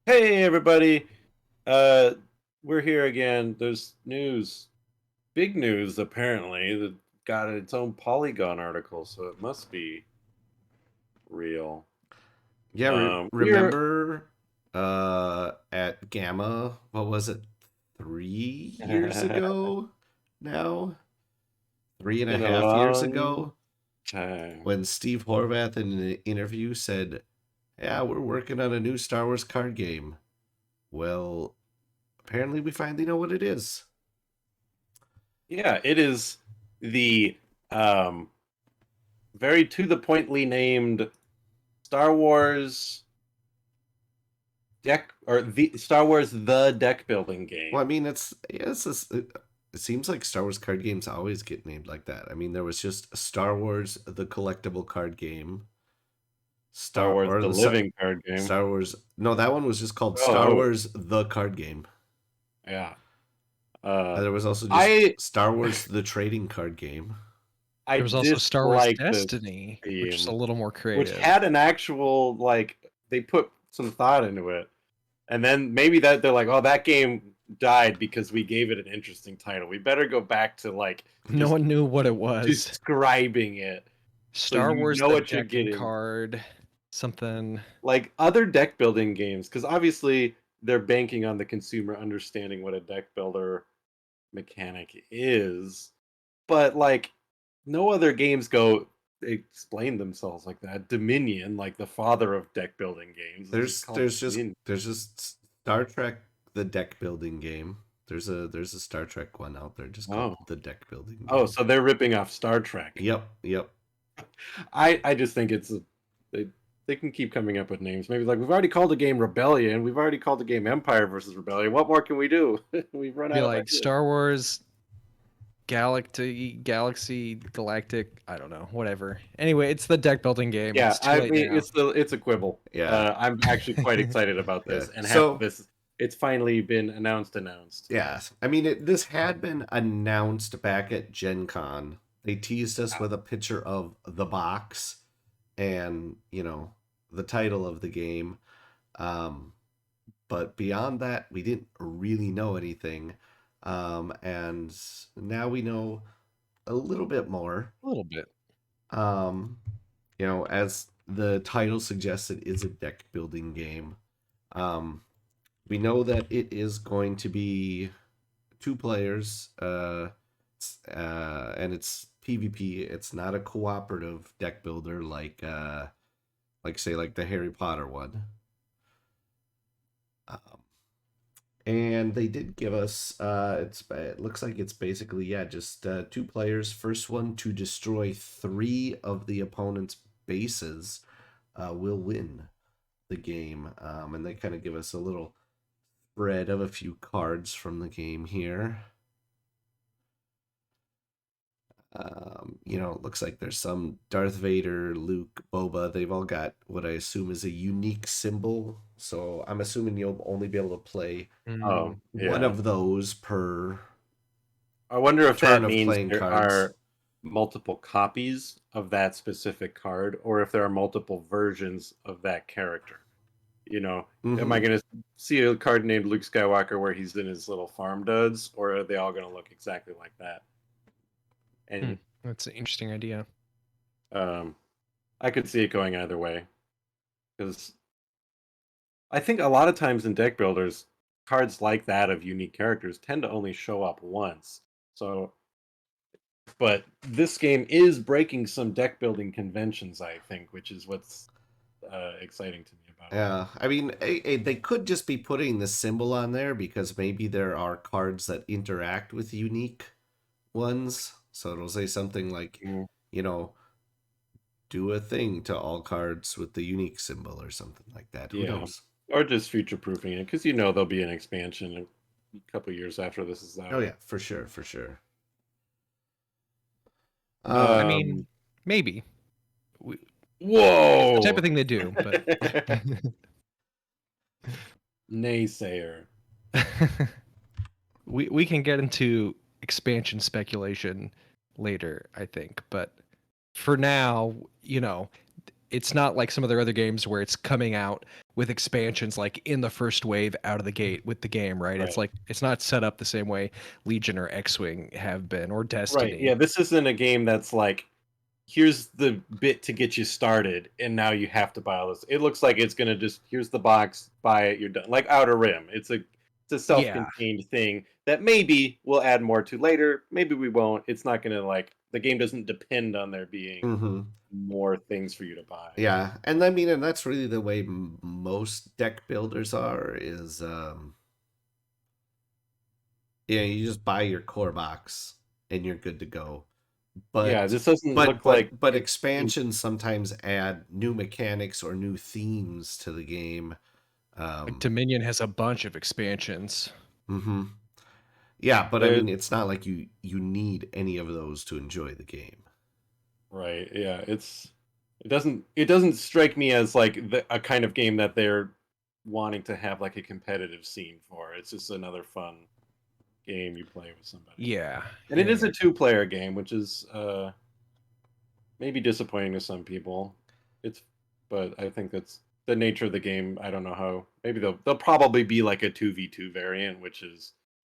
Hey everybody, uh, we're here again. There's news, big news apparently that got its own Polygon article, so it must be real. Yeah, We're remember at Gamma, what was it, 3 years ago now? Three and a been a half years long ago, time. when Steve Horvath in an interview said, "Yeah, we're working on a new Star Wars card game." Well, apparently we finally know what it is. Yeah, it is the um, very to the pointly named Star Wars deck or the Star Wars the deck building Well, I game. mean, it seems like Star Wars card games always get named like that. I mean, there was just Star Wars the collectible card game, Star Star Wars or the the Star living card game. Star Wars. No, that one was just called Star Oh, Wars the card game. yeah. Uh, There was also just I Star Wars the trading card game. I There was also Star Wars dislike this Destiny, which is a theme, little more which creative. had an actual like they put some thought into it, and then maybe that they're like, oh, that game died because we gave it an interesting title. We better go back to like No just one knew what it was. describing it so Star you Wars know the what you're deck and getting. card, something. Like other deck building games, because obviously they're banking on the consumer understanding what a deck builder mechanic is, but like no other games go explain themselves like that. Dominion, like the father of deck building games, is just There's called there's just Dominion. there's just Star Trek the deck building game. There's a Star Trek one out there just called Oh, the deck building oh, game. so they're ripping off Star Trek. Yep. I just think they they can keep coming up with names. Maybe like we've already called a game Rebellion, we've already called the game Empire versus Rebellion. What more can we do? We've run Be out of like ideas. Star Wars Galaxy, Galactic. I don't know, whatever. Anyway, it's the deck building game. Yeah, It's too I late mean now. it's a quibble. Yeah. I'm actually quite excited about Yeah. this and have So this. It's finally been announced. yeah, I mean, this had been announced back at Gen Con. They teased us with a picture of the box and, the title of the game. Um, but beyond that, we didn't really know anything. And now we know a little bit more. A little bit. Um, as the title suggests, it is a deck building game. Um, we know that it is going to be two players, and it's PvP. It's not a cooperative deck builder like say like the Harry Potter one. Um, and they did give us it looks like it's basically, yeah, just two players. First one to destroy three of the opponent's bases will win the game. And they kind of give us a little spread of a few cards from the game here. It looks like there's some Darth Vader, Luke, Boba. They've all got what I assume is a unique symbol. So I'm assuming you'll only be able to play Oh, one yeah. of those per I wonder if turn that of means playing there cards. are multiple copies of that specific card, or if there are multiple versions of that character. You know, am I Mm-hmm. going to see a card named Luke Skywalker where he's in his little farm duds, or are they all going to look exactly like that? And That's an interesting idea. um, I could see it going either way because I think a lot of times in deck builders, cards like that of unique characters tend to only show up once. So but this game is breaking some deck building conventions, I think, which is what's exciting to me about it. Yeah, I mean, they could just be putting the symbol on there because maybe there are cards that interact with unique ones. So it'll say something like, Mm, you know, do a thing to all cards with the unique symbol or something like that. Who yeah, knows? or just future proofing it because you know there'll be an expansion a couple years after this is Oh out. yeah, for sure, for sure. I Um, Um, mean, maybe. It's the type whoa, of thing they do, but naysayer. we can get into expansion speculation later, I think. But for now, it's not like some of their other games where it's coming out with expansions like in the first wave out of the gate with the game, right? It's Right. like it's not set up the same way Legion or X-Wing have been, or Right. Yeah, Destiny. this isn't a game that's like, here's the bit to get you started, and now you have to buy all this. It looks like it's gonna just, here's the box, buy it, you're done. Like Outer Rim. It's a Yeah. self-contained thing that maybe we'll add more to later. Maybe we won't. It's not gonna like, the game doesn't depend on there being Hmm. more things for you to buy. Yeah, and I mean, and that's really the way most deck builders are. Is yeah, you just buy your core box and you're good to go. Yeah, But this doesn't look like but it. expansions sometimes add new mechanics or new themes to the game. Like Um, Dominion has a bunch of expansions. hmm Yeah, but I There, mean, it's not like you need any of those to enjoy the game. right. Yeah, it doesn't strike me as like a kind of game that they're wanting to have like a competitive scene for. It's just another fun game you play with somebody. Yeah. And it Yeah. is Yeah. a two-player game, which is maybe disappointing to some people. It's but I think that's the nature of the game. I don't know how. Maybe they'll probably be like a 2v2 variant, which is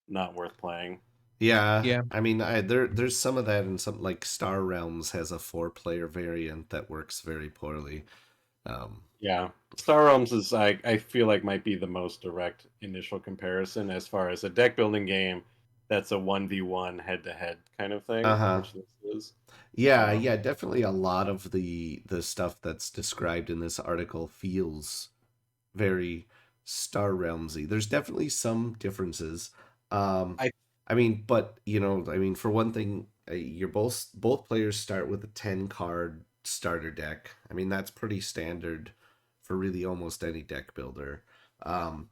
not worth playing. Yeah, Yeah. I mean, there's some of that in some like Star Realms has a 4-player variant that works very poorly. Um, Yeah. Star Realms is, I feel like, might be the most direct initial comparison as far as a deck building game that's a 1v1 head to head kind of thing, uh-huh. which this is. Yeah, Um, yeah, definitely a lot of the stuff that's described in this article feels very Star Realmsy. There's definitely some differences. Um, I I mean, but I mean, for one thing, you're both players start with a 10 card starter deck. I mean, that's pretty standard for really almost any deck builder. Um,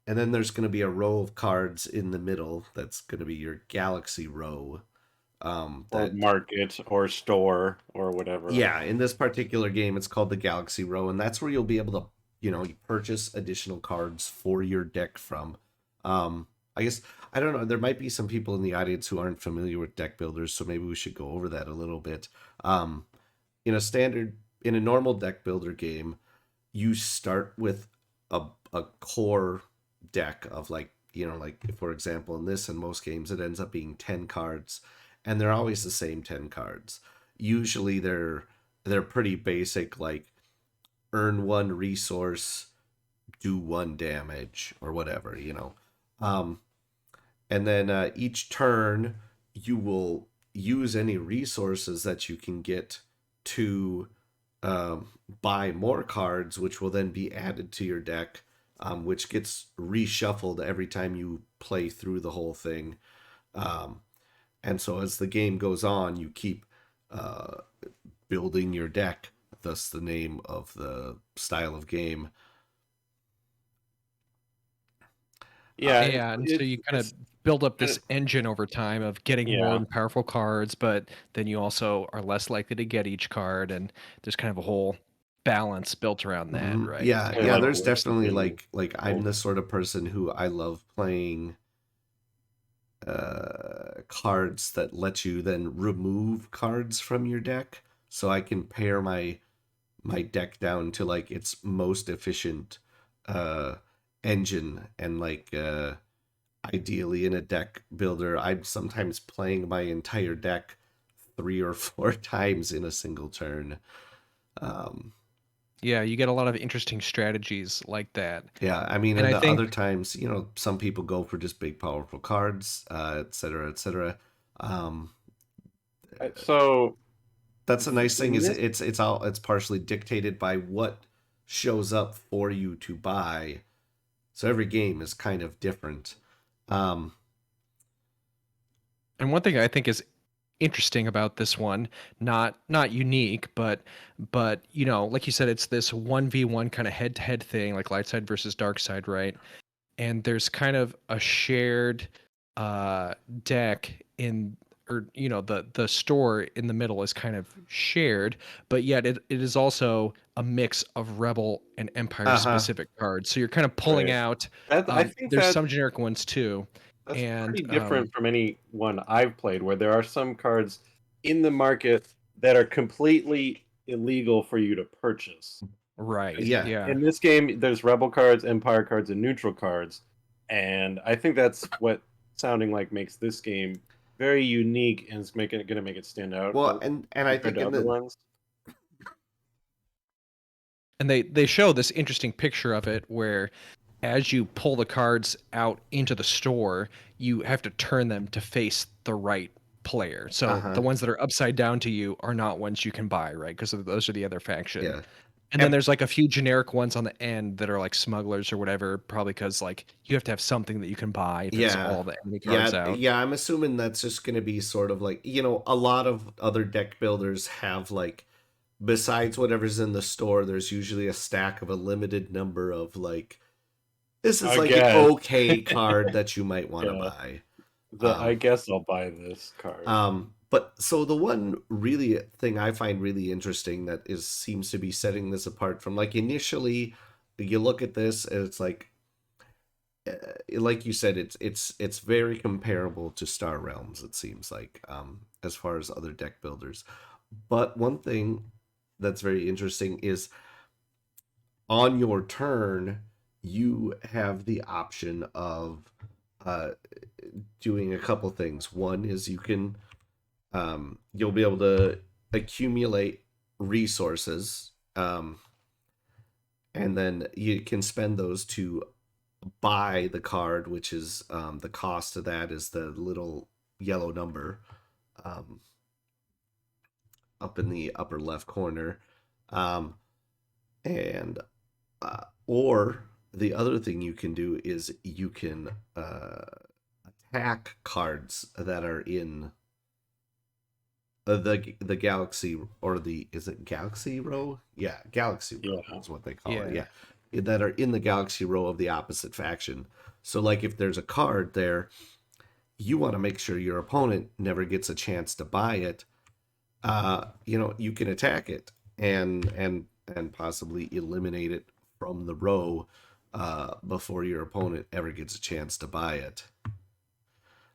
and then there's going to be a row of cards in the middle. That's going to be your Galaxy row. or That market or store or whatever. Yeah, in this particular game, it's called the Galaxy Row, and that's where you'll be able to, you purchase additional cards for your deck from. I guess I don't know. There might be some people in the audience who aren't familiar with deck builders, so maybe we should go over that a little bit. Um, in a normal deck builder game, you start with a core deck of like for example in this and most games it ends up being 10 cards, and they're always the same 10 cards. Usually they're pretty basic, like earn one resource, do one damage or whatever. um and then each turn you will use any resources that you can get to buy more cards, which will then be added to your deck, which gets reshuffled every time you play through the whole thing. Um, and so as the game goes on, you keep uh, building your deck, thus the name of the style of game. Yeah, Yeah, and so you kind of it's build up kind this of, engine over time of getting more yeah. and powerful cards, but then you also are less likely to get each card, and there's kind of a whole balance built around that, Mhm. right? It's Yeah, To kind of yeah. how like it There's works. definitely in like I'm old. the sort of person who I love playing cards that let you then remove cards from your deck, so I can pare my deck down to like its most efficient uh engine. And like ideally in a deck builder, I'm sometimes playing my entire deck 3 or 4 times in a single turn. um Yeah, you get a lot of interesting strategies like that. yeah, I mean, And and I the think other times, some people go for just big powerful cards, et cetera, et cetera. um So that's the nice thing, in is this, it's partially dictated by what shows up for you to buy. So every game is kind of different. um and one thing I think is interesting about this one, not unique, but like you said, it's this 1v1 kind of head-to-head thing, like light side versus dark side, right? And there's kind of a shared uh deck in, or the store in the middle is kind of shared, but yet it is also a mix of rebel and empire uh-huh. specific cards, so you're kind of pulling right. out. I think There's that some generic ones too, that's and pretty different from any one I've played, where there are some cards in the market that are completely illegal for you to purchase. Right. Yeah. Yeah. In this game, there's rebel cards, empire cards, and neutral cards, and I think that's what sounding like makes this game very unique and is making it going to make it stand out Well, and I compared think to in other the ones. And they show this interesting picture of it where as you pull the cards out into the store, you have to turn them to face the right player. So the uh-huh. ones that are upside down to you are not ones you can buy, right? Because those are the other faction. Yeah. And then there's like a few generic ones on the end that are like smugglers or whatever, probably because like you have to have something that you can buy if it's Yeah. all the enemy cards out. Yeah, I'm assuming that's just going to be sort of like, a lot of other deck builders have like, besides whatever's in the store, there's usually a stack of a limited number of like, this is I like an guess. okay card that you might want to Yeah. buy. I guess I'll buy this card. But so the one really thing I find really interesting that seems to be setting this apart from like initially you look at this and it's like you said, it's very comparable to Star Realms, it seems like, as far as other deck builders. But one thing that's very interesting is on your turn, you have the option of uh, doing a couple things. One is you can you'll be able to accumulate resources, and then you can spend those to buy the card, which is the cost of that is the little yellow number um, up in the upper left corner. And or the other thing you can do is you can attack cards that are in the galaxy, or is it galaxy row? Yeah, galaxy row is what they call it. Yeah, that are in the galaxy row of the opposite faction. So like if there's a card there, you want to make sure your opponent never gets a chance to buy it. You can attack it and possibly eliminate it from the row before your opponent ever gets a chance to buy it.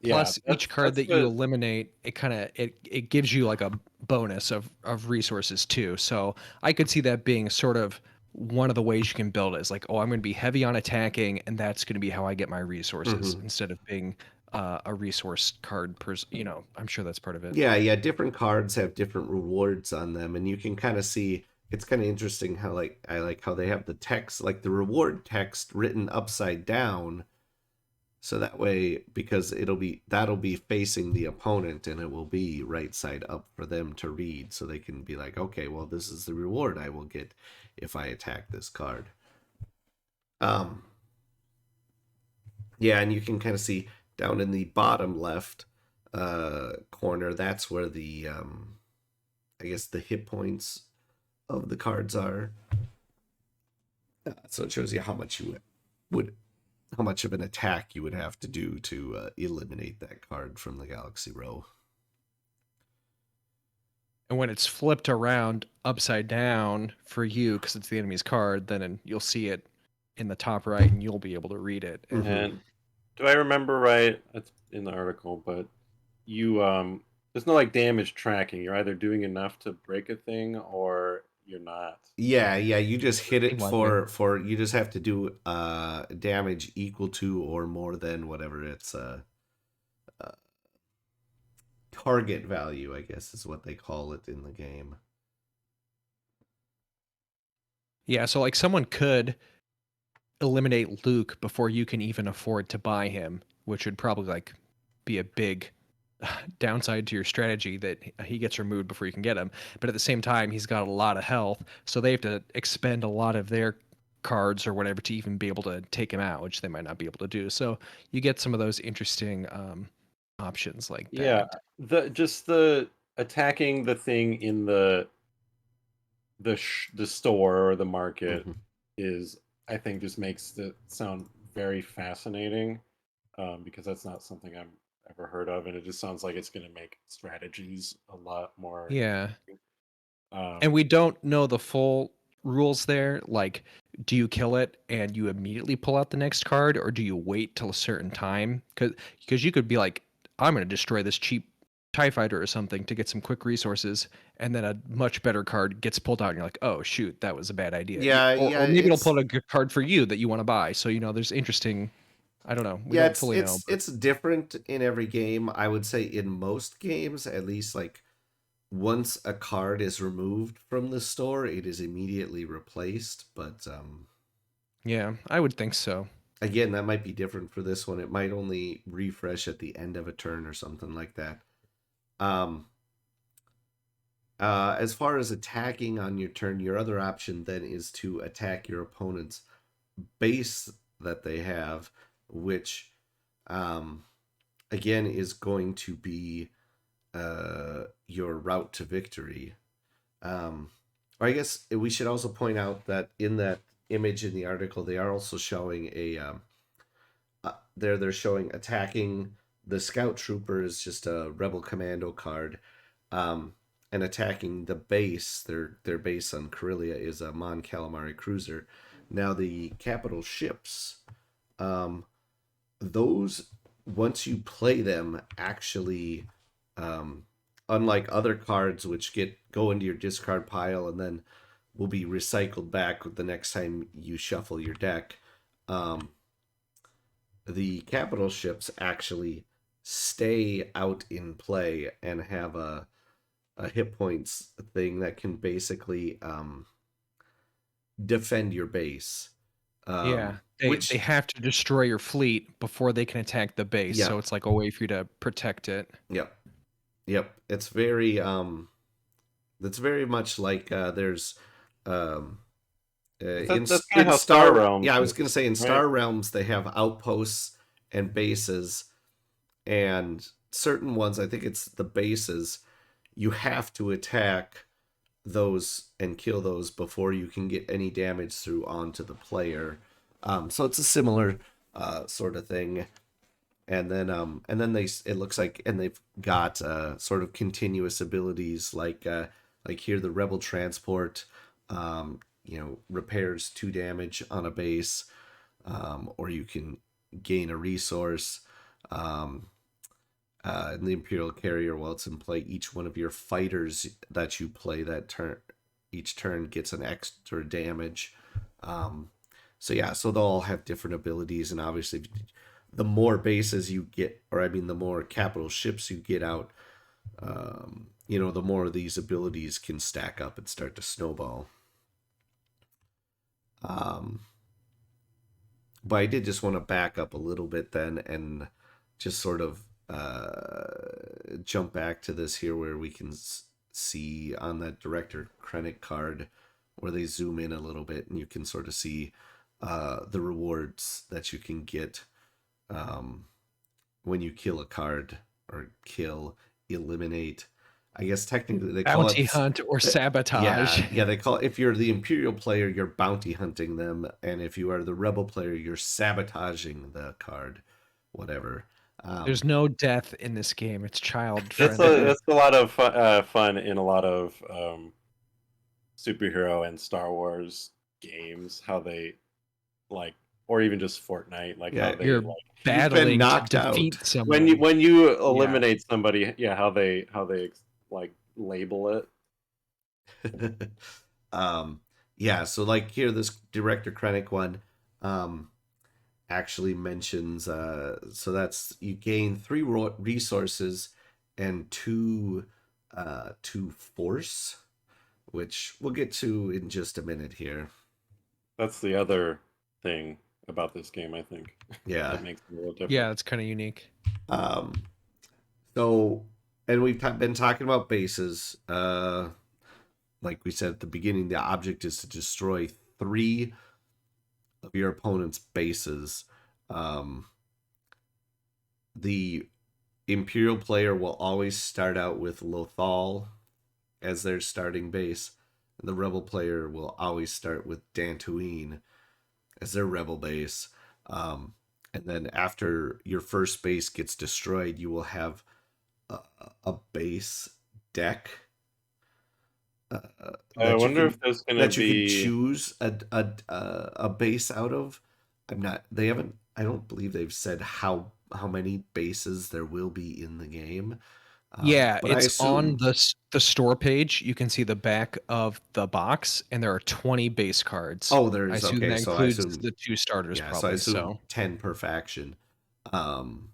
Plus, each card that you eliminate, it gives you like a bonus of resources too. So I could see that being sort of one of the ways you can build it. Is like, oh, I'm going to be heavy on attacking, and that's going to be how I get my resources instead of being a resource card. I'm sure that's part of it. Yeah. Different cards have different rewards on them, and you can kind of see. It's kind of interesting how I like how they have the text, like the reward text written upside down. So that way, because that'll be facing the opponent and it will be right side up for them to read. So they can be like, okay, well, this is the reward I will get if I attack this card. Yeah, and you can kind of see down in the bottom left corner, that's where the, I guess the hit points of the cards are. So it shows you how much how much of an attack you would have to do to eliminate that card from the galaxy row. And when it's flipped around upside down for you, because it's the enemy's card, then you'll see it in the top right, and you'll be able to read it. And do I remember right? That's in the article, but you there's no like damage tracking. You're either doing enough to break a thing or you're not. Yeah, you just hit it for you just have to do damage equal to or more than whatever its target value, I guess is what they call it in the game. Yeah, so like someone could eliminate Luke before you can even afford to buy him, which would probably like be a big downside to your strategy that he gets removed before you can get him. But at the same time, he's got a lot of health, so they have to expend a lot of their cards or whatever to even be able to take him out, which they might not be able to do. So you get some of those interesting options like that. Yeah, the attacking the thing in the store or the market is, I think, just makes it sound very fascinating, because that's not something I've ever heard of, and it just sounds like it's going to make strategies a lot more. Yeah. And we don't know the full rules there. Like, do you kill it and you immediately pull out the next card, or do you wait till a certain time? Because you could be like, I'm going to destroy this cheap TIE fighter or something to get some quick resources, and then a much better card gets pulled out, and you're like, oh shoot, that was a bad idea. Yeah, Or yeah, maybe it'll pull a good card for you that you want to buy. So there's interesting. I don't know. We yeah, don't it's fully know, it's but it's different in every game. I would say in most games, at least, like once a card is removed from the store, it is immediately replaced. But yeah, I would think so. again, that might be different for this one. It might only refresh at the end of a turn or something like that. Um, as far as attacking on your turn, your other option then is to attack your opponent's base that they have, which um, again is going to be your route to victory. Or I guess we should also point out that in that image in the article, they are also showing they're showing attacking the scout trooper is just a rebel commando card, um, and attacking the base, their base on Corellia is a Mon Calamari cruiser. Now the capital ships, um, those once you play them actually, um, unlike other cards which go into your discard pile and then will be recycled back the next time you shuffle your deck, um, the capital ships actually stay out in play and have a hit points thing that can basically defend your base. Yeah, they Which, have to destroy your fleet before they can attack the base. yeah, So it's like a way for you to protect it. yep, yep. It's very much like there's um, That's kind of how Star Realms yeah, I was is, gonna say in right? Star Realms they have outposts and bases, and certain ones, I think it's the bases, you have to attack those and kill those before you can get any damage through onto the player. So it's a similar sort of thing. And then it looks like, and they've got sort of continuous abilities like here the rebel transport, repairs 2 damage on a base, or you can gain a resource. Um, in the Imperial Carrier, while it's in play, each one of your fighters that you play that turn, each turn gets an extra damage. So yeah, so they'll all have different abilities, and obviously, the more bases you get, or I mean, the more capital ships you get out, the more of these abilities can stack up and start to snowball. Um, but I did just want to back up a little bit then and just sort of jump back to this here where we can see on that Director Krennic card where they zoom in a little bit and you can sort of see the rewards that you can get when you kill a card or eliminate. I guess technically they call Bounty it hunt or sabotage. yeah, they call if you're the Imperial player, you're bounty hunting them, and if you are the Rebel player, you're sabotaging the card, whatever. There's no death in this game. It's child That's friendly. a lot of fun in a lot of superhero and Star Wars games. How they like, or even just Fortnite, like how Yeah, they You're like you've been battling to knocked out. defeat someone. when you Yeah. eliminate somebody, yeah, how they like label it. Yeah, so like here, this Director Krennic one actually mentions so that's you gain 3 resources and two force, which we'll get to in just a minute here. That's the other thing about this game, I think. Yeah. That makes it a little different. Yeah, it's kind of unique. Um, so, and we've been talking about bases. Like we said at the beginning, the object is to destroy 3 of your opponent's bases. The Imperial player will always start out with Lothal as their starting base. And the Rebel player will always start with Dantooine as their Rebel base. And then after your first base gets destroyed, you will have a base deck I wonder if there's gonna that you can be. choose a base out of. I'm not. They haven't. I don't believe they've said how many bases there will be in the game. Yeah, But I it's on assume, the store page. You can see the back of the box, and there are 20 base cards. oh, I there's assume okay. that So I includes assume, the 2 starters yeah. So I probably, assume so 10 per faction. Um,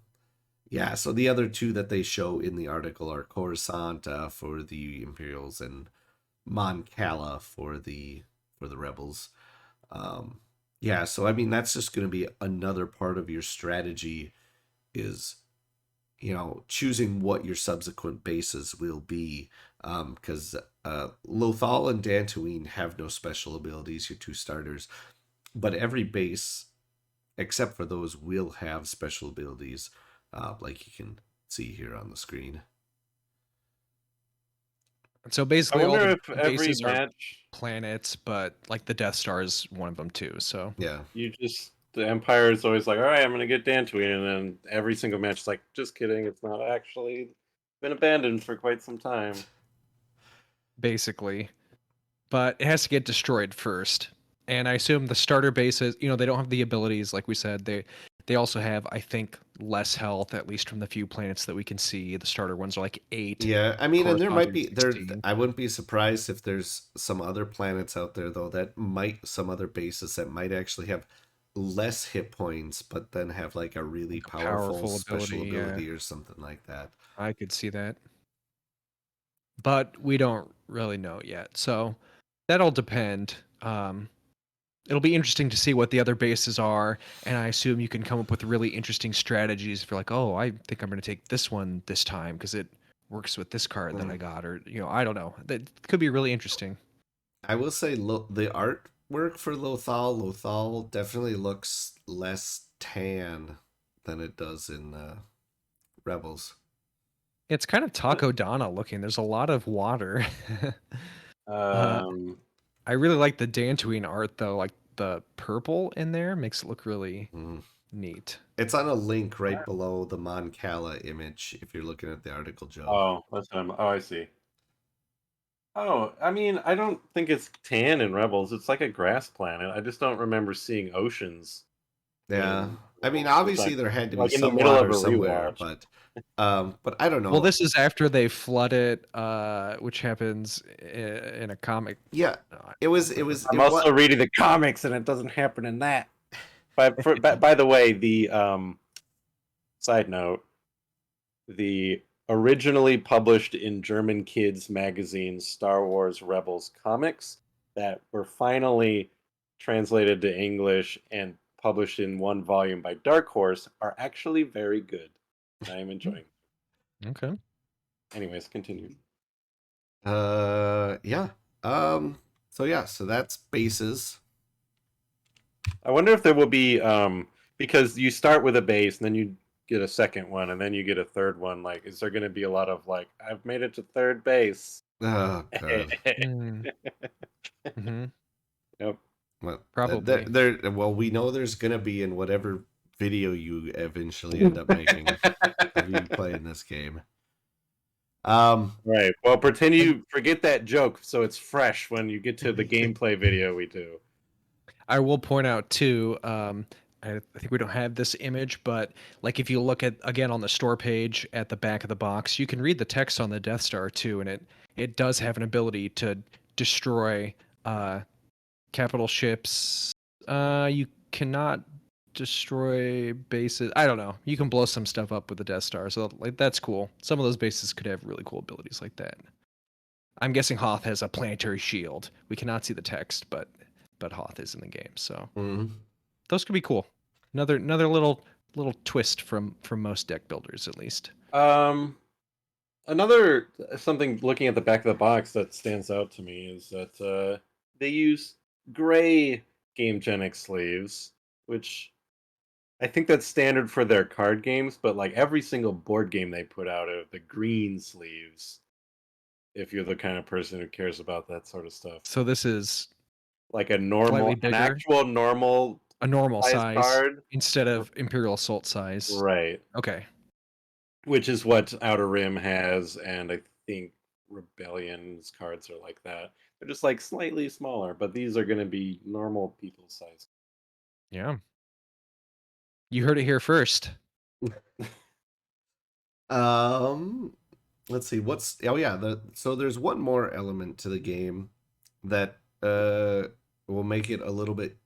yeah. So the other two that they show in the article are Coruscant for the Imperials and Mon Cala for the Rebels. Um, yeah. So I mean, that's just going to be another part of your strategy is choosing what your subsequent bases will be. Because Lothal and Dantooine have no special abilities, your two starters, but every base, except for those, will have special abilities, like you can see here on the screen. so I basically all wonder the if every bases are match planets, but like the Death Star is one of them too. So Yeah. the Empire is always like, all right, I'm gonna get Dantooine, and then every single match is like, just kidding, it's not actually been abandoned for quite some time. basically, but it has to get destroyed first. And I assume the starter bases, they don't have the abilities like we said. They also have, I think, less health, at least from the few planets that we can see. The starter ones are like 8, Yeah, I mean, and there might corresponding be there. 16. I wouldn't be surprised if there's some other planets out there though some other bases that might actually have less hit points, but then have like a really Like a powerful powerful special ability, yeah. ability or something like that. I could see that. But we don't really know yet. So that'll depend. It'll be interesting to see what the other bases are, and I assume you can come up with really interesting strategies for like, oh, I think I'm going to take this one this time because it works with this card that I Mm. got, or I don't know. That could be really interesting. I will say the artwork for Lothal definitely looks less tan than it does in Rebels. It's kind of Taco Donna looking. There's a lot of water. uh, Um, I really like the Dantooine art though, like the purple in there makes it look really Mm. neat. It's on a link right below the Mon Cala image if you're looking at the article, Joe. oh, that's what oh, I see. Oh, I mean, I don't think it's tan in Rebels. It's like a grass planet. I just don't remember seeing oceans Yeah. in I mean, Rebels, which I obviously there had to be like in the some middle of water a somewhere, rewatch. but I don't Well, know. this is after they flood it, which happens in a comic. Yeah. No, I It don't was it remember. was I'm it also what reading the comics, and it doesn't happen in that. By the way, the side note, the originally published in German kids magazine Star Wars Rebels comics that were finally translated to English and published in one volume by Dark Horse are actually very good. I am enjoying. Okay. Anyways, continue. yeah. So that's bases. I wonder if there will be because you start with a base and then you get a second one and then you get a third one. Like, is there going to be a lot of like, I've made it to third base? Oh god. Mm. Hmm. Yep. Well, Probably. well, we know there's gonna be in whatever video you eventually end up making of you playing this game. Right. Well, pretend And you forget that joke so it's fresh when you get to the gameplay video we do. I will point out too, I think we don't have this image, but like if you look at again on the store page at the back of the box, you can read the text on the Death Star too, and it does have an ability to destroy capital ships. You cannot destroy bases. I don't know. You can blow some stuff up with the Death Star, so like that's cool. Some of those bases could have really cool abilities like that. I'm guessing Hoth has a planetary shield. We cannot see the text, but Hoth is in the game, so mhm. those could be cool. Another little twist from most deck builders, at least. Um, Another something looking at the back of the box that stands out to me is that they use gray GameGenic sleeves, which I think that's standard for their card games, but like every single board game they put out of the green sleeves, if you're the kind of person who cares about that sort of stuff. So this is Like slightly an bigger, actual normal a normal size size card. instead of Imperial Assault size. Right. Okay. Which is what Outer Rim has, and I think Rebellion's cards are like that. They're just like slightly smaller, but these are going to be normal people size. Yeah. You heard it here first. Um, let's see so there's one more element to the game that will make it a little bit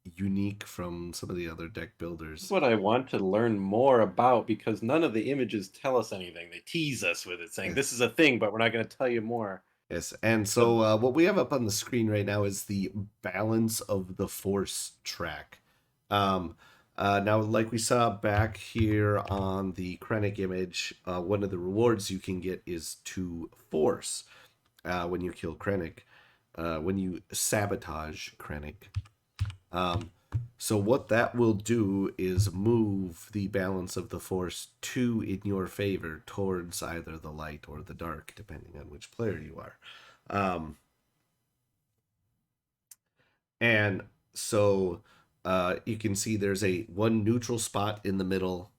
unique from some of the other deck That's builders. what I want to learn more about because none of the images tell us anything. They tease us with it, saying this Yes. is a thing, but we're not going to tell you more. Yes, and So, so what we have up on the screen right now is the balance of the force track. Um, Now, like we saw back here on the Krennic image, one of the rewards you can get is to force when you kill Krennic, when you sabotage Krennic. Um, so what that will do is move the balance of the force two in your favor towards either the light or the dark, depending on which player you are. Um, and so you can see there's a one neutral spot in the middle,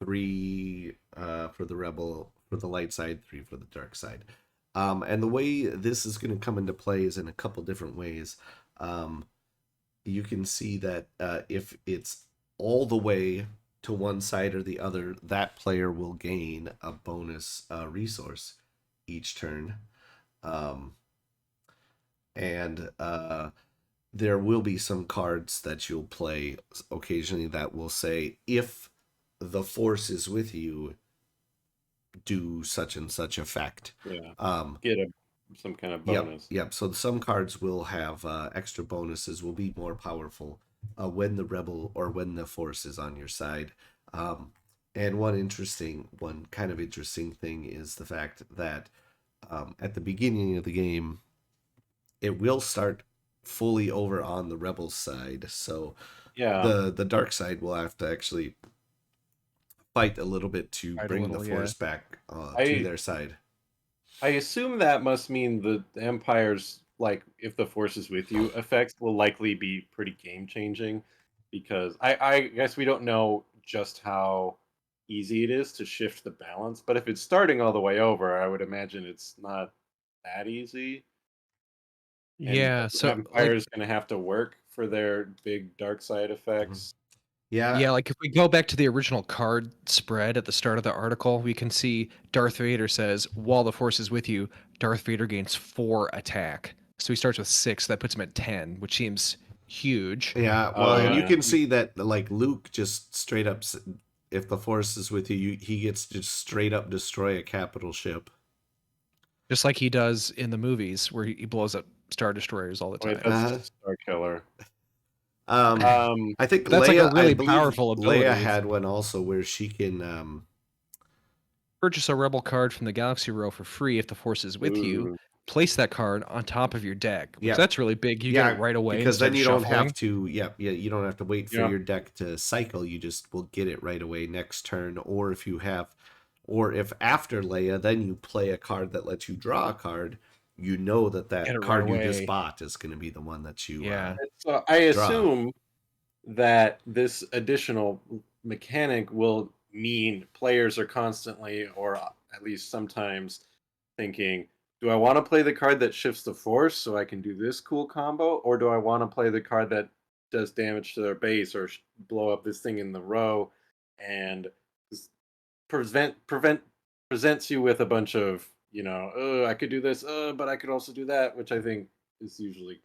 three for the rebel for the light side, three for the dark side. And the way this is going to come into play is in a couple different ways. You can see that if it's all the way to one side or the other, that player will gain a bonus resource each turn. Um, and there will be some cards that you'll play occasionally that will say, if the force is with you, do such and such effect. yeah, Um, get some kind of Yep, bonus. yep. So some cards will have extra bonuses, will be more powerful when the rebel or when the force is on your side. Um, and one kind of interesting thing is the fact that at the beginning of the game, it will start fully over on the rebel side. So Yeah, the dark side will have to actually fight a little bit to Fight a bring the little, yeah. force back to I their side. I assume that must mean the Empire's, like, if the force is with you, effects will likely be pretty game changing because I guess we don't know just how easy it is to shift the balance, but if it's starting all the way over, I would imagine it's not that easy. And Yeah, the so Empire like is going to have to work for their big dark side Mhm. effects. Yeah, yeah, like if we go back to the original card spread at the start of the article, we can see Darth Vader says, "While the Force is with you, Darth Vader gains 4 attack." So he starts with 6, that puts him at 10, which seems huge. yeah, well, Oh and you yeah, can see that like Luke just straight up, if the Force is with you, he gets to straight up destroy a capital ship. Just like he does in the movies where he blows up Star Destroyers all the wait, time. that's Uh, just Star Killer. um, Um, I think But that's like a I really believe powerful Leia ability. had one also where she can. Purchase a rebel card from the Galaxy Row for free if the Force is with you. ooh, Place that card on top of your deck, which Yeah, that's really big. You get it yeah, right away because instead then of you don't have shuffling. to. Yeah, you don't have to wait for yeah, your deck to cycle. You just will get it right away next turn. Or if you have, or if after Leia, then you play a card that lets you draw a card. You know that Get it that right card you just away. bought is going to be the one that you Yeah. so I draw. assume that this additional mechanic will mean players are constantly, or at least sometimes, thinking, do I want to play the card that shifts the force so I can do this cool combo, or do I want to play the card that does damage to their base or blow up this thing in the row and prevent presents you with a bunch of, I could do this, but I could also do that, which I think is usually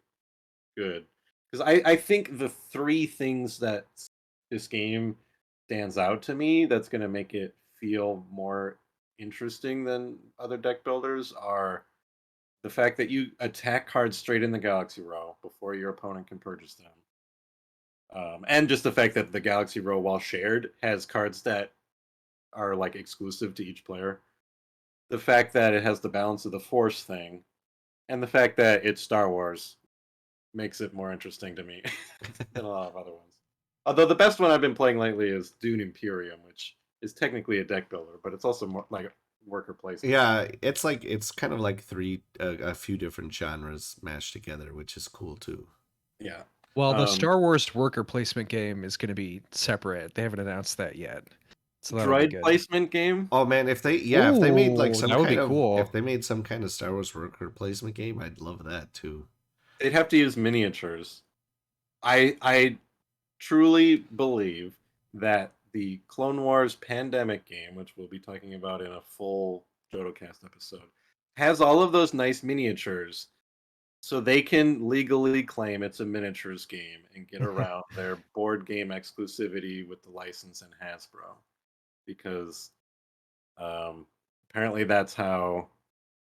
good. Because I think the three things that this game stands out to me that's going to make it feel more interesting than other deck builders are the fact that you attack cards straight in the Galaxy Row before your opponent can purchase them. And just the fact that the Galaxy Row, while shared, has cards that are like exclusive to each player. The fact that it has the balance of the Force thing, and the fact that it's Star Wars makes it more interesting to me than a lot of other ones. Although the best one I've been playing lately is Dune Imperium, which is technically a deck builder, but it's also more like worker placement. Yeah, it's kind of like a few different genres mashed together, which is cool too. Yeah. Well, the Um, Star Wars worker placement game is going to be separate. They haven't announced that yet. So that'll be droid good. placement game. Oh man, if they made like Ooh, some that would be kind of cool. if they made some kind of Star Wars worker placement game, I'd love that too. They'd have to use miniatures. I truly believe that the Clone Wars Pandemic game, which we'll be talking about in a full JodoCast episode, has all of those nice miniatures, so they can legally claim it's a miniatures game and get around their board game exclusivity with the license and Hasbro, because um, apparently that's how.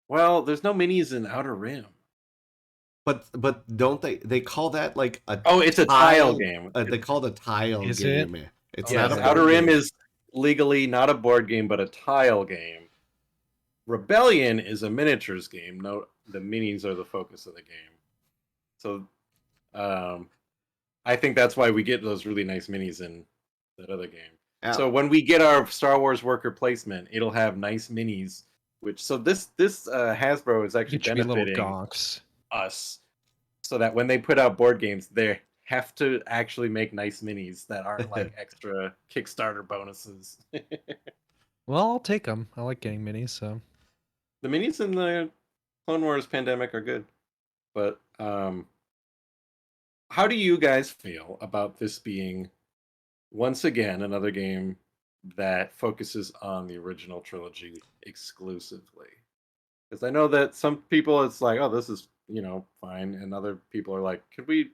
Well, there's no minis in Outer Rim. But don't they call that like a Oh, it's a tile game. they call it a tile Is it? game. It's Yeah, not Yes, a Outer board Rim game. is legally not a board game, but a tile game. Rebellion is a miniatures game. No, the minis are the focus of the game. So, I think that's why we get those really nice minis in that other game. So when we get our Star Wars worker placement, it'll have nice minis. Which this Hasbro is actually It should be little benefiting gonks. us, so that when they put out board games, they have to actually make nice minis that aren't like extra Kickstarter bonuses. Well, I'll take them. I like getting minis, so. The minis in the Clone Wars Pandemic are good, but how do you guys feel about this being once again another game that focuses on the original trilogy exclusively? Because I know that some people it's like, oh, this is fine, and other people are like, could we,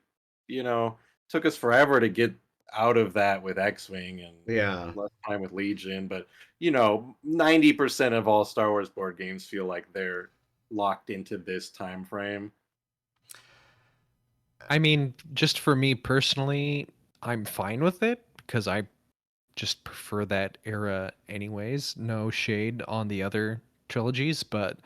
took us forever to get out of that with X-wing and Yeah. less time with Legion, but 90% of all Star Wars board games feel like they're locked into this time frame. I mean, just for me personally, I'm fine with it because I just prefer that era anyways. No shade on the other trilogies, but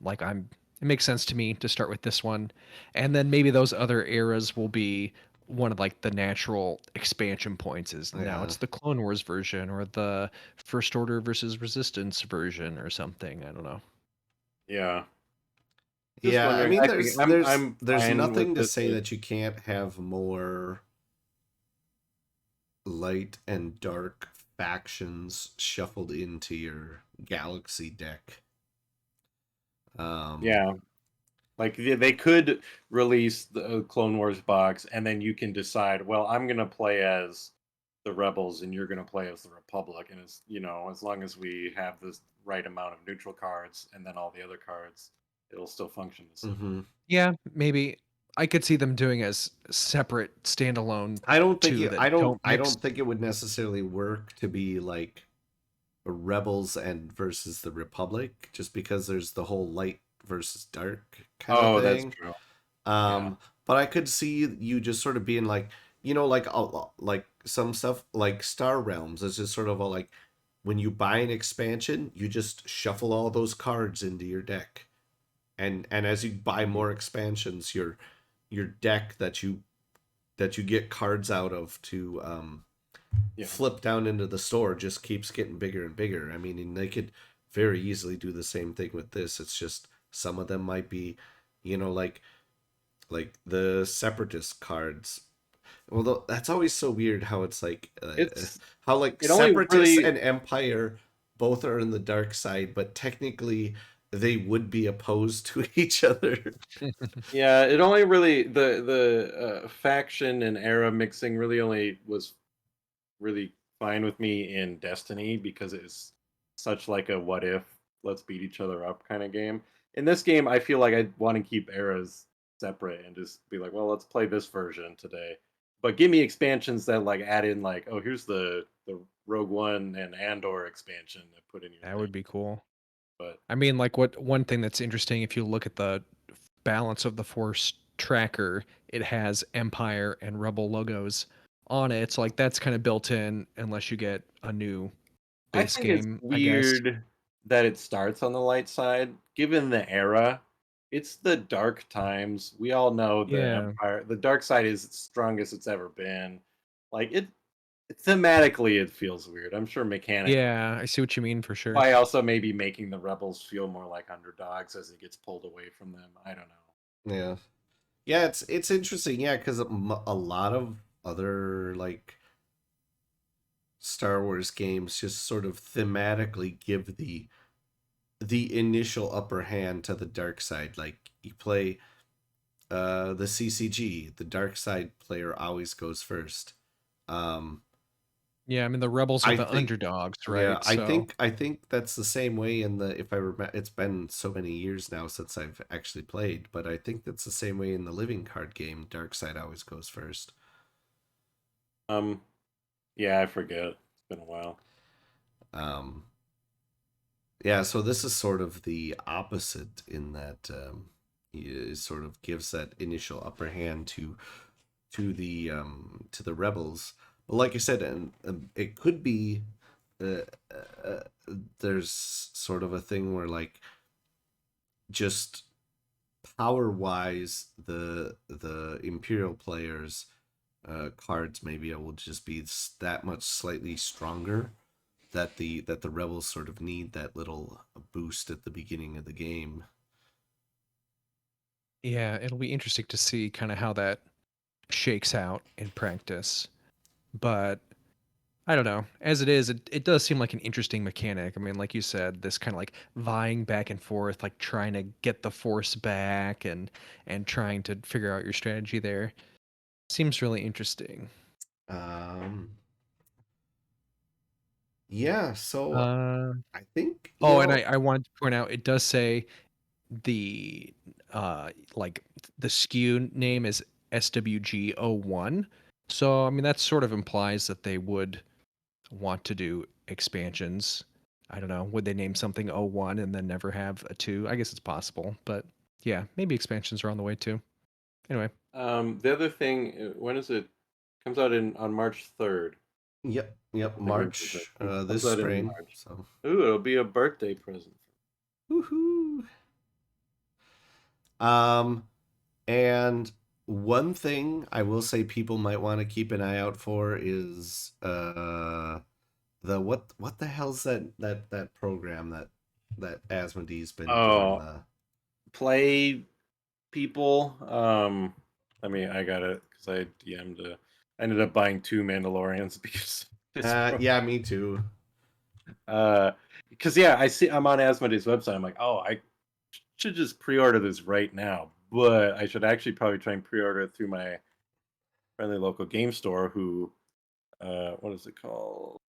like it makes sense to me to start with this one. And then maybe those other eras will be one of like the natural expansion points is now Yeah. it's the Clone Wars version or the First Order versus Resistance version or something. I don't know. Yeah. Just Yeah, I wondering. mean I think I'm there's fine nothing with to this. say that you can't have more light and dark factions shuffled into your galaxy deck. Yeah. Like they could release the Clone Wars box, and then you can decide. Well, I'm gonna play as the Rebels, and you're gonna play as the Republic, and it's as long as we have this right amount of neutral cards, and then all the other cards, it'll still function the same. Mhm. Yeah, maybe I could see them doing as separate standalone I don't think two you that don't I mix. don't think it would necessarily work to be like Rebels and versus the Republic, just because there's the whole light versus dark kind of Oh, that's thing. true. Yeah. But I could see you just sort of being like, like some stuff like Star Realms is just sort of a like when you buy an expansion, you just shuffle all those cards into your deck, and as you buy more expansions, your deck that you get cards out of to Yeah. flip down into the store just keeps getting bigger and bigger. I mean, and they could very easily do the same thing with this. It's just some of them might be, like the separatist cards. Although that's always so weird how it's like It's how like it only separatists really and empire both are in the dark side, but technically they would be opposed to each other. Yeah, it only really the faction and era mixing really only was really fine with me in Destiny because it's such like a what if, let's beat each other up kind of game. In this game, I feel like I want to keep eras separate and just be like, well, let's play this version today. But give me expansions that like add in like, oh, here's the Rogue One and Andor expansion to put in your That thing. would be cool. But I mean, like one thing that's interesting if you look at the balance of the Force tracker, it has Empire and Rebel logos on it. So like that's kind of built in unless you get a new I base think it's game, I guess. weird that it starts on the light side, given the era. It's the dark times. We all know Yeah. the dark side is its strongest it's ever been. Like thematically, it feels weird. I'm sure mechanically. Yeah, I see what you mean for sure. By also maybe making the rebels feel more like underdogs as it gets pulled away from them. I don't know. Yeah. Yeah, it's interesting. Yeah, because a lot of other like Star Wars games just sort of thematically give the initial upper hand to the dark side. Like you play the CCG, the dark side player always goes first. Um Yeah, I mean the rebels are I the think underdogs, yeah, right? I So think I think that's the same way in the if I remember it's been so many years now since I've actually played, but I think that's the same way in the living card game. Dark side always goes first. Um, yeah, I forget. It's been a while. Um, yeah, so this is sort of the opposite in that it sort of gives that initial upper hand to the rebels. But like I said, and it could be uh, uh, there's sort of a thing where like just power wise the imperial players cards maybe will just be that much slightly stronger that the rebels sort of need that little boost at the beginning of the game. yeah, it'll be interesting to see kind of how that shakes out in practice. But I don't know. As it is, it does seem like an interesting mechanic. I mean, like you said, this kind of like vying back and forth, like trying to get the force back and trying to figure out your strategy there. Seems really interesting. um yeah, so Uh, I think oh, and I wanted to point out it does say the like the SKU name is SWG01. So I mean that sort of implies that they would want to do expansions. I don't know. Would they name something O1 and then never have a 2? I guess it's possible, but yeah, maybe expansions are on the way too. Anyway, The other thing, when is it? Comes out in on March 3rd. yep, The game for that. March It this comes out in spring, March. so Ooh, it'll be a birthday present. woohoo. um And one thing I will say people might want to keep an eye out for is the what the hell's that program that Asmodee's been doing Oh, the play people. I got it because I DM'd. I ended up buying 2 Mandalorians because it's yeah, me too. uh because yeah, I'm on Asmodee's website. I'm like, oh, I should just pre-order this right now, but I should actually probably try and pre-order it through my friendly local game store. Who, what is it called?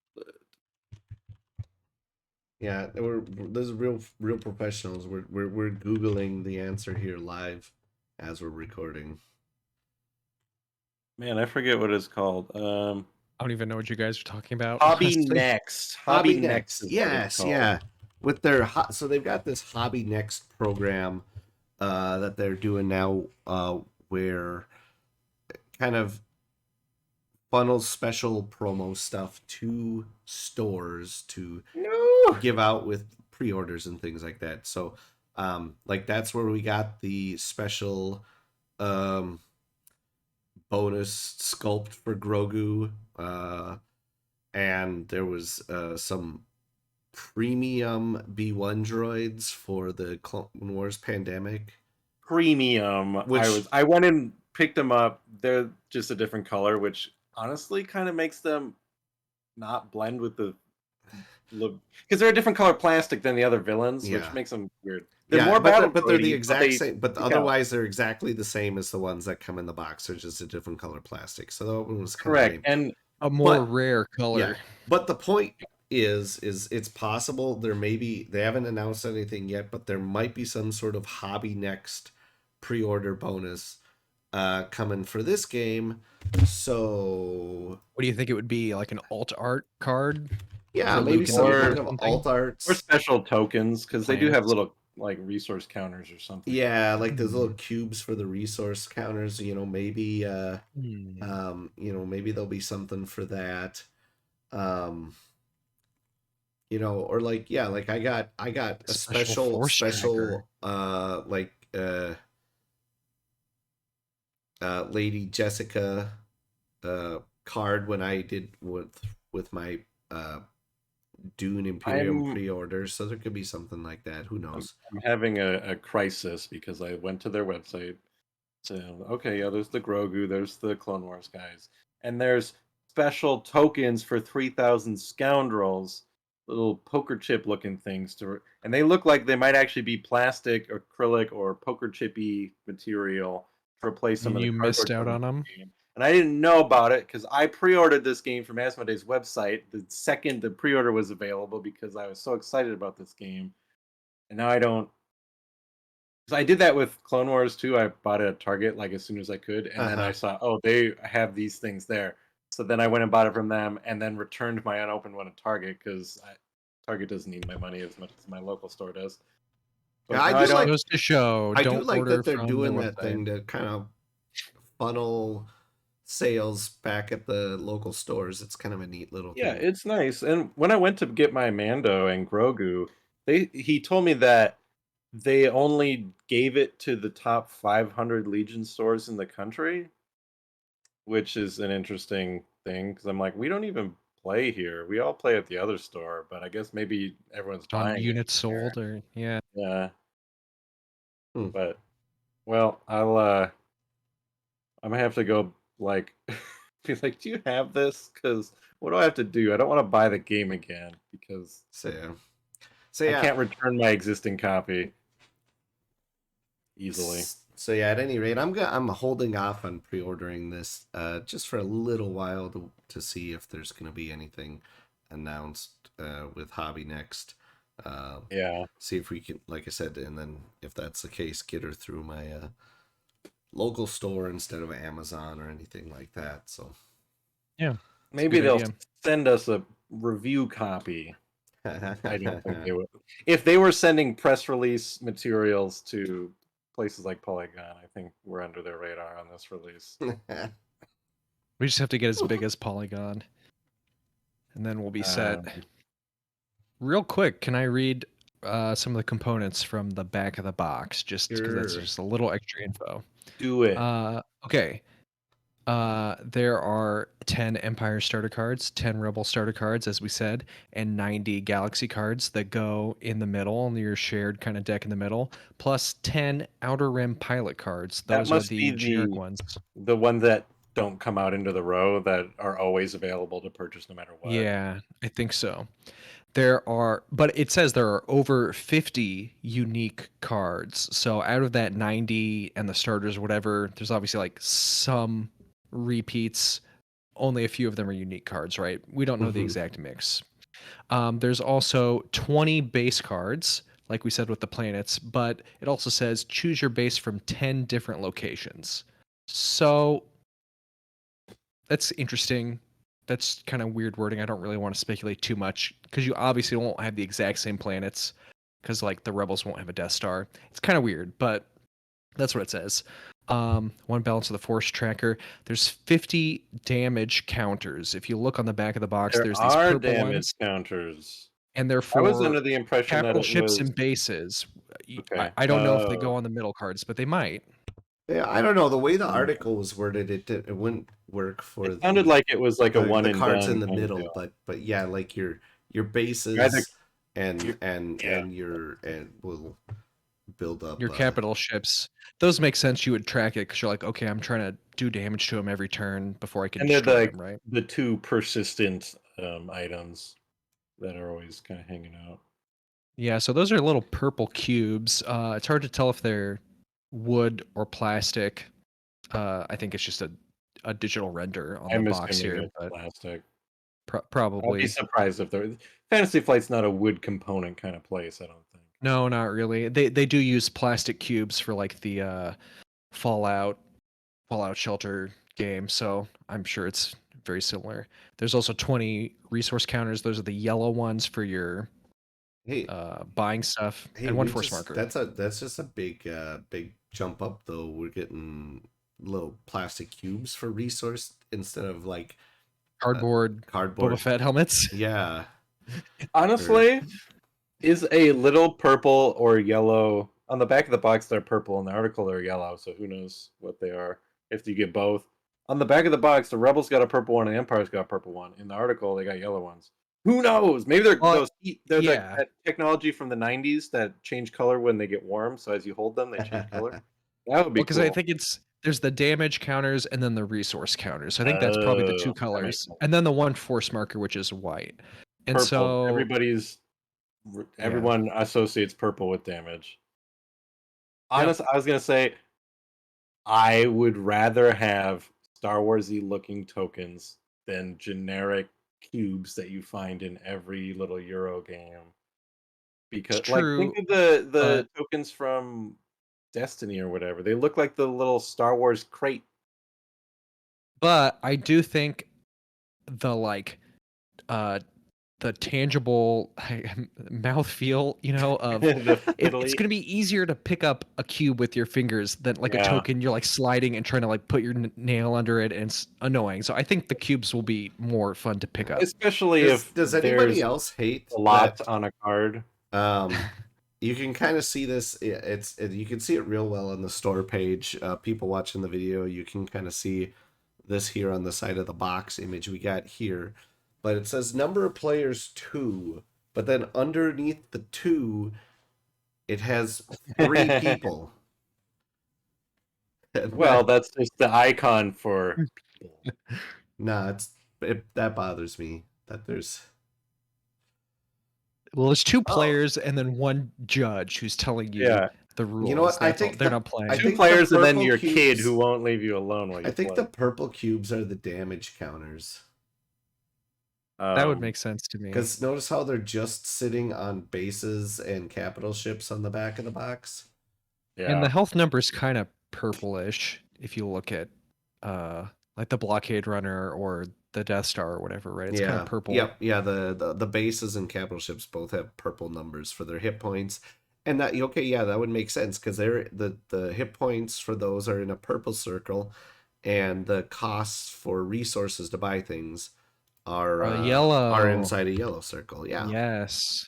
Yeah, those are real professionals. We're googling the answer here live as we're recording. Man, I forget what it's called. I don't even know what you guys are talking about, Hobby honestly. Next. Hobby Hobby Next Next, is what it's yes, called. yeah. With their so they've got this Hobby Next program that they're doing now, where kind of funnels special promo stuff to stores to No. give out with pre-orders and things like that. So, like that's where we got the special um, bonus sculpt for Grogu, and there was some premium B1 droids for the Clone Wars Pandemic, Premium. which I went and picked them up. They're just a different color, which honestly kind of makes them not blend with the look because they're a different color plastic than the other villains, which yeah. makes them weird. They're Yeah, more battle but they're the droidy, but exact they same. But stick out. otherwise, they're exactly the same as the ones that come in the box. They're just a different color plastic. So that one was kind of Correct. lame. And A more But rare yeah, color. but the point is it's possible there may be they haven't announced anything yet, but there might be some sort of Hobby Next pre-order bonus coming for this game. So What do you think it would be? Like an alt art card yeah, for maybe Luke and some Leia or kind or of something? alt or arts. special tokens because they do have Plants. little like resource counters or something. Yeah, like those little Hmm. cubes for the resource counters. Maybe Hmm. maybe there'll be something for that. Um, or like yeah, like I got a Special special force tracker. Lady Jessica card when I did with my uh Dune Imperium I'm pre-order, so there could be something like that. Who I'm, knows? I'm having a crisis because I went to their website. So okay, yeah, there's the Grogu, there's the Clone Wars guys, and there's special tokens for 3,000 scoundrels, little poker chip looking things and they look like they might actually be plastic, acrylic, or poker chippy material to replace some And of the you cardboard missed out tokens on in them. the game. and I didn't know about it because I pre-ordered this game from Asmodee's website the second the pre-order was available because I was so excited about this game, and now I don't. Because I did that with Clone Wars too. I bought it at Target like as soon as I could, and then I Uh-huh. saw, oh, they have these things there. So then I went and bought it from them, and then returned my unopened one at Target because Target doesn't need my money as much as my local store does. Yeah, But now I don't. Goes to show, I do don't like order that they're from their doing that website. thing to kind of funnel sales back at the local stores. It's kind of a neat little Yeah, thing. it's nice. And when I went to get my Mando and Grogu, he told me that they only gave it to the top 500 Legion stores in the country, which is an interesting thing because I'm like, we don't even play here. We all play at the other store, but I guess maybe everyone's On buying it units here. sold, or yeah. Yeah, Hmm. but well, I'm gonna have to go like be like, do you have this? Because what do I have to do? I don't want to buy the game again because So yeah. So I yeah. can't return my existing copy easily. So yeah, at any rate, I'm holding off on pre-ordering this just for a little while to see if there's going to be anything announced with Hobby Next. Yeah, See if we can, like I said, and then if that's the case, get her through my local store instead of Amazon or anything like that. So Yeah, it's a maybe good they'll idea. send us a review copy. I don't think they would. If they were sending press release materials to places like Polygon, I think we're under their radar on this release. We just have to get as big as Polygon, and then we'll be set. Um, Real quick, can I read some of the components from the back of the box, just because that's Sure. just a little extra info. do it. Okay. There are 10 Empire starter cards, 10 Rebel starter cards, as we said, and 90 Galaxy cards that go in the middle on your shared kind of deck in the middle, plus 10 Outer Rim pilot cards. That Those are must be the generic ones. the one that don't come out into the row that are always available to purchase no matter what. Yeah, I think so. There are, but it says there are over 50 unique cards. So out of that 90 and the starters, whatever, there's obviously like some repeats. Only a few of them are unique cards, right? We don't know the Mhm. exact mix. There's also 20 base cards, like we said with the planets, but it also says choose your base from 10 different locations. So that's interesting. That's kind of weird wording. I don't really want to speculate too much because you obviously won't have the exact same planets because like the rebels won't have a Death Star. It's kind of weird, but that's what it says. One balance of the force tracker. There's 50 damage counters. If you look on the back of the box, There there's these are purple damage ones, counters. and they're I was under for the impression that capital it ships was and bases. I, okay. I don't know if they go Oh, on the middle cards, but they might. Yeah, I don't know. The way the yeah. article was worded, it wouldn't work It for sounded like it was like a one the and cards in done the kind of middle, deal. but yeah, like your Either, bases you, yeah, and your and will build up. Your capital ships, those make sense. You would track it because you're like, okay, I'm trying to do damage to them every turn before I can and they're destroy like them, right? the two persistent items that are always kind of hanging out. Yeah, so those are little purple cubes. It's hard to tell if they're wood or plastic. I think it's just a digital render on the I'm box assuming here, it's but plastic. I'll be probably surprised if there. Fantasy Flight's not a wood component kind of place. I don't think. no, not really. They do use plastic cubes for like the Fallout Fallout Shelter game, so I'm sure it's very similar. There's also 20 resource counters. Those are the yellow ones for your Hey, buying stuff, hey, and one we force just marker. that's just a big jump up though. We're getting little plastic cubes for resource instead of like Cardboard Boba cardboard. Fett helmets. Yeah, or Honestly, is a little purple or yellow on the back of the box? They're purple. In the article, they're yellow. So who knows what they are? If you get both, on the back of the box, the Rebels got a purple one and the Empire's got a purple one. In the article, they got yellow ones. Who knows? Maybe they're Well, those. They're the yeah. that technology from the '90s that change color when they get warm. So as you hold them, they change color. That would Well, be because I cool. think there's the damage counters and then the resource counters. So I think that's probably the two Oh, that makes colors, sense. and then the one force marker, which is white. And Purple. so, yeah, Everyone associates purple with damage. yep. Honest, I was gonna say I would rather have Star Warsy looking tokens than generic cubes that you find in every little Euro game. It's Because, like, think true, of the but tokens from Destiny or whatever. They look like the little Star Wars crate. I do think the like uh the tangible mouthfeel, of The it's fiddly. going to be easier to pick up a cube with your fingers than like a Yeah. token. You're like sliding and trying to like put your nail under it, and it's annoying. So I think the cubes will be more fun to pick up. Especially if Does anybody there's else hate a lot that? on a card. You can kind of see this. You can see it real well on the store page. People watching the video, you can kind of see this here on the side of the box image we got here, but it says number of players 2, but then underneath the 2, it has 3 people. Well, that's just the icon for people. Nah, that bothers me that there's. Well, there's 2 Oh, players and then 1 judge who's telling you Yeah. the rules. you know what? That's all. They're not I playing. Two think the players and then purple your kid who cubes. won't leave you alone while you I think play. the purple cubes are the damage counters. That would make sense to me. Because notice how they're just sitting on bases and capital ships on the back of the box. Yeah. And the health number is kind of purplish if you look at like the blockade runner or the Death Star or whatever, right? It's kind of purple. Yep. Yeah. The bases and capital ships both have purple numbers for their hit points, and that that would make sense because they're the hit points for those are in a purple circle, and the costs for resources to buy things are yellow. are inside a yellow circle. Yeah. Yes.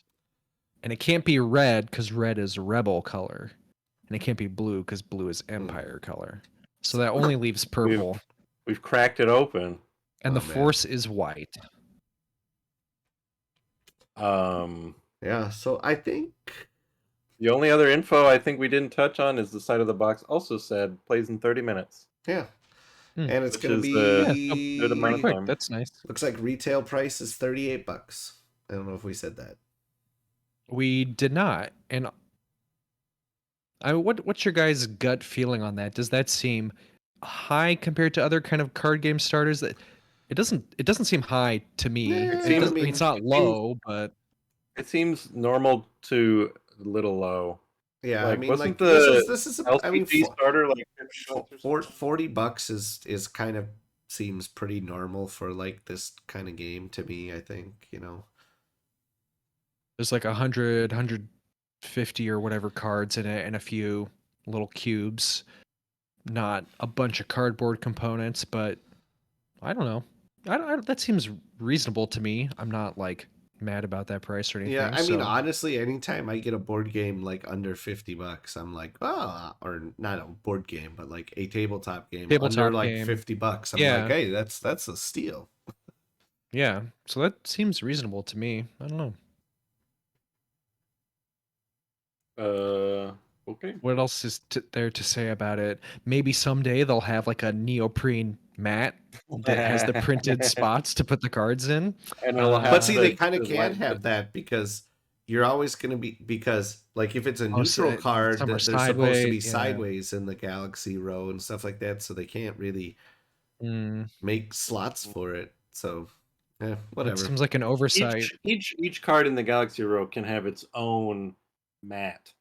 And it can't be red because red is rebel color, and it can't be blue because blue is empire color. So that only leaves purple. We've cracked it open. And the force is white. Yeah, so I think the only other info I think we didn't touch on is the side of the box also said plays in 30 minutes. Yeah. And it's going to be good amount of quick. time. That's nice. Looks like retail price is $38. I don't know if we said that. We did not. And what's your guys' gut feeling on that? Does that seem high compared to other kind of card game starters? That it doesn't seem high to me. It's not low, but it seems normal to a little low. Yeah, like, I mean, wasn't like the this is LCG starter like $40 is kind of seems pretty normal for like this kind of game to me. I think there's like 100, 150 or whatever cards in it, and a few little cubes. Not a bunch of cardboard components, but I don't know. That seems reasonable to me. I'm not like mad about that price or anything. Yeah, I mean, honestly, anytime I get a board game like under $50, I'm like, or not a board game, but like a tabletop game under like $50. I'm like, hey, that's a steal. Yeah, so that seems reasonable to me. I don't know. Okay. What else is there to say about it? Maybe someday they'll have like a neoprene mat that has the printed spots to put the cards in. And but see, they kind of can have that because you're always going to be, because like if it's a neutral card, they're supposed to be sideways in the galaxy row and stuff like that, so they can't really make slots for it. So whatever. It seems like an oversight. Each card in the galaxy row can have its own mat.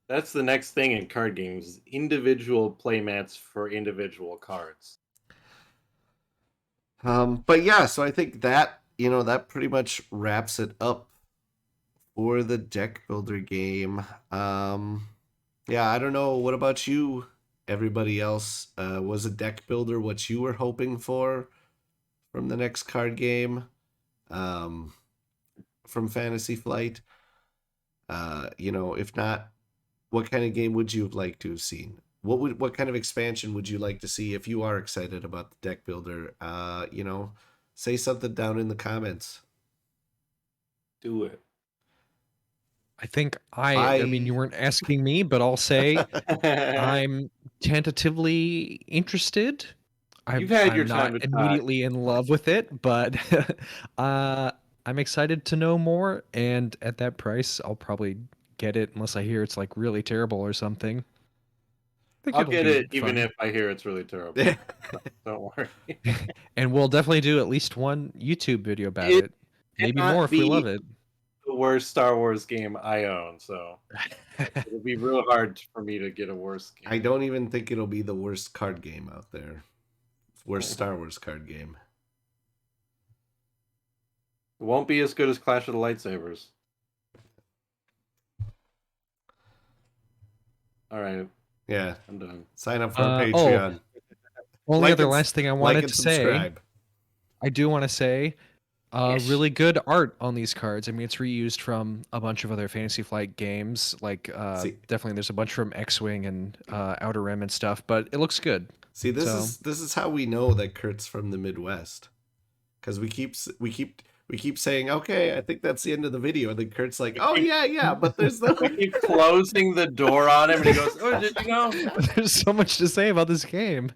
That's the next thing in card games: individual playmats for individual cards. But yeah, so I think that that pretty much wraps it up for the deck builder game. Yeah, I don't know. What about you? Everybody else, was a deck builder what you were hoping for from the next card game? From Fantasy Flight? If not, what kind of game would you have liked to have seen? What kind of expansion would you like to see if you are excited about the deck builder? Say something down in the comments. Do it. I think I mean, you weren't asking me, but I'll say I'm tentatively interested. You've had your I'm time not to immediately in love with it, but I'm excited to know more. And at that price, I'll probably get it unless I hear it's like really terrible or something. think I'll it'll get be it even fun. if I hear it's really terrible. Don't worry. And we'll definitely do at least one YouTube video about It it. Maybe cannot more if we be love it. the worst Star Wars game I own, so it'll be real hard for me to get a worse I game. don't even think it'll be the worst card game out there. Worst Star Wars card game. It won't be as good as Clash of the Lightsabers. All right, Yeah. I'm done. Sign up for our Oh, Patreon. only Like other and- last thing I like wanted and to say, subscribe. I do want to say, Yes. really good art on these cards. I mean, it's reused from a bunch of other Fantasy Flight games. Like, See- definitely, there's a bunch from X-Wing and Outer Rim and stuff. But it looks good. See, this So- is how we know that Kurt's from the Midwest, because we keep saying, okay, I think that's the end of the video, and then Kurt's like, oh yeah, but there's We the keep closing the door on him, and he goes, "Oh, did you know?" There's so much to say about this game.